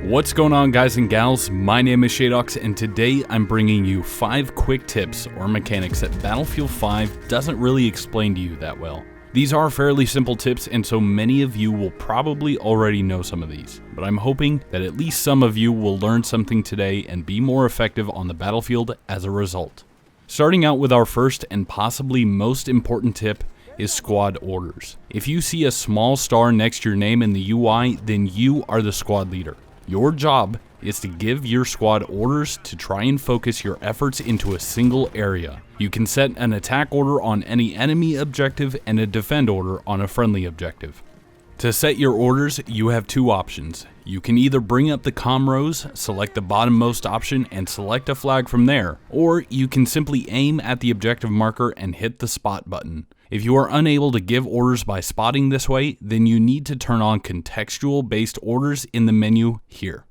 What's going on, guys and gals? My name is Shadox, and today I'm bringing you 5 quick tips or mechanics that Battlefield 5 doesn't really explain to you that well. These are fairly simple tips, and so many of you will probably already know some of these, but I'm hoping that at least some of you will learn something today and be more effective on the battlefield as a result. Starting out with our first and possibly most important tip is squad orders. If you see a small star next to your name in the UI, then you are the squad leader. Your job is to give your squad orders to try and focus your efforts into a single area. You can set an attack order on any enemy objective and a defend order on a friendly objective. To set your orders, you have 2 options. You can either bring up the comm rows, select the bottommost option and select a flag from there, or you can simply aim at the objective marker and hit the spot button. If you are unable to give orders by spotting this way, then you need to turn on contextual based orders in the menu here.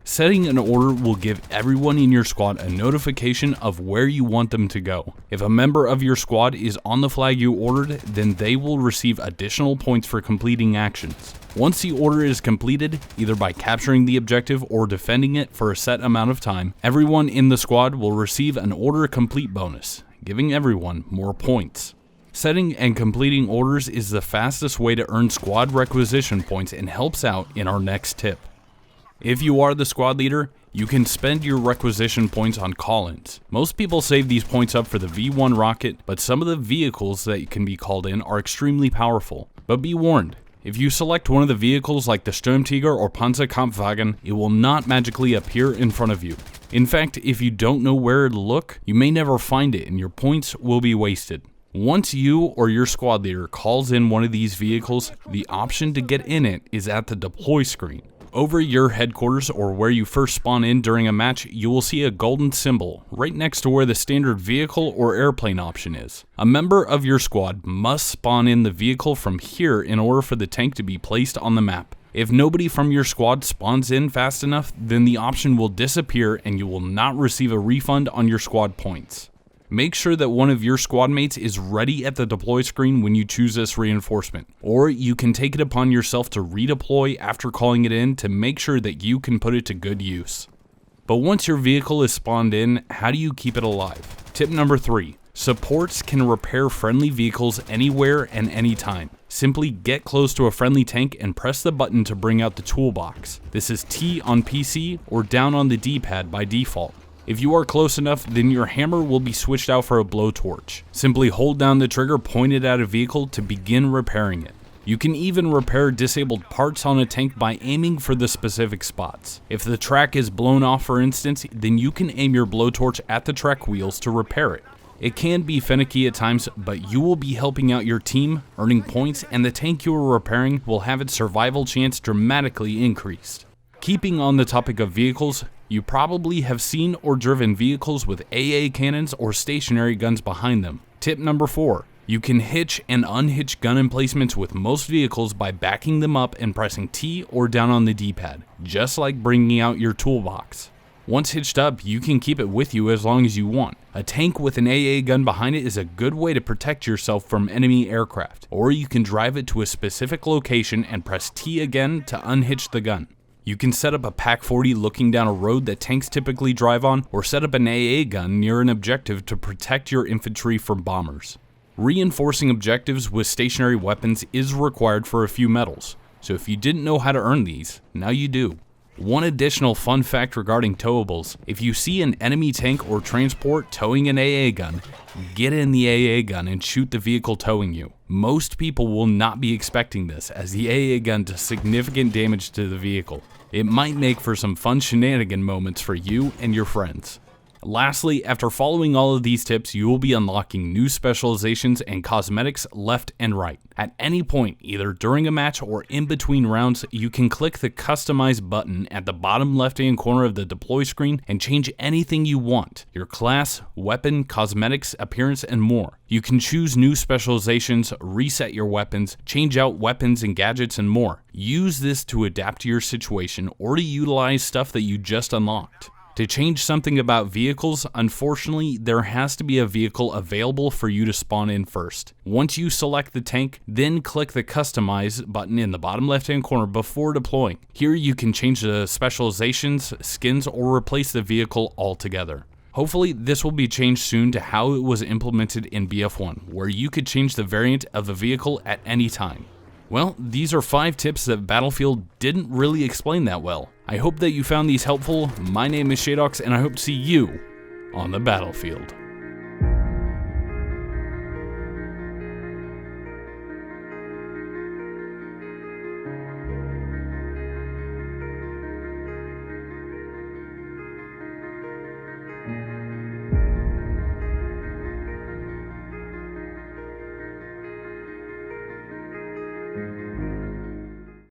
Setting an order will give everyone in your squad a notification of where you want them to go. If a member of your squad is on the flag you ordered, then they will receive additional points for completing actions. Once the order is completed, either by capturing the objective or defending it for a set amount of time, everyone in the squad will receive an order complete bonus, giving everyone more points. Setting and completing orders is the fastest way to earn squad requisition points and helps out in our next tip. If you are the squad leader, you can spend your requisition points on call-ins. Most people save these points up for the V1 rocket, but some of the vehicles that can be called in are extremely powerful. But be warned, if you select one of the vehicles like the Sturmtiger or Panzerkampfwagen, it will not magically appear in front of you. In fact, if you don't know where to look, you may never find it and your points will be wasted. Once you or your squad leader calls in one of these vehicles, the option to get in it is at the deploy screen. Over your headquarters or where you first spawn in during a match, you will see a golden symbol right next to where the standard vehicle or airplane option is. A member of your squad must spawn in the vehicle from here in order for the tank to be placed on the map. If nobody from your squad spawns in fast enough, then the option will disappear and you will not receive a refund on your squad points. Make sure that one of your squad mates is ready at the deploy screen when you choose this reinforcement, or you can take it upon yourself to redeploy after calling it in to make sure that you can put it to good use. But once your vehicle is spawned in, how do you keep it alive? Tip number 3. Supports can repair friendly vehicles anywhere and anytime. Simply get close to a friendly tank and press the button to bring out the toolbox. This is T on PC or down on the D-pad by default. If you are close enough, then your hammer will be switched out for a blowtorch. Simply hold down the trigger pointed at a vehicle to begin repairing it. You can even repair disabled parts on a tank by aiming for the specific spots. If the track is blown off, for instance, then you can aim your blowtorch at the track wheels to repair it. It can be finicky at times, but you will be helping out your team, earning points, and the tank you are repairing will have its survival chance dramatically increased. Keeping on the topic of vehicles, you probably have seen or driven vehicles with AA cannons or stationary guns behind them. Tip number 4. You can hitch and unhitch gun emplacements with most vehicles by backing them up and pressing T or down on the D-pad, just like bringing out your toolbox. Once hitched up, you can keep it with you as long as you want. A tank with an AA gun behind it is a good way to protect yourself from enemy aircraft, or you can drive it to a specific location and press T again to unhitch the gun. You can set up a Pak-40 looking down a road that tanks typically drive on, or set up an AA gun near an objective to protect your infantry from bombers. Reinforcing objectives with stationary weapons is required for a few medals, so if you didn't know how to earn these, now you do. One additional fun fact regarding towables: if you see an enemy tank or transport towing an AA gun, get in the AA gun and shoot the vehicle towing you. Most people will not be expecting this, as the AA gun does significant damage to the vehicle. It might make for some fun shenanigan moments for you and your friends. Lastly, after following all of these tips, you will be unlocking new specializations and cosmetics left and right. At any point, either during a match or in between rounds, you can click the Customize button at the bottom left-hand corner of the deploy screen and change anything you want: your class, weapon, cosmetics, appearance, and more. You can choose new specializations, reset your weapons, change out weapons and gadgets, and more. Use this to adapt to your situation or to utilize stuff that you just unlocked. To change something about vehicles, unfortunately, there has to be a vehicle available for you to spawn in first. Once you select the tank, then click the Customize button in the bottom left-hand corner before deploying. Here you can change the specializations, skins, or replace the vehicle altogether. Hopefully, this will be changed soon to how it was implemented in BF1, where you could change the variant of the vehicle at any time. Well, these are 5 tips that Battlefield didn't really explain that well. I hope that you found these helpful. My name is Shadox, and I hope to see you on the battlefield.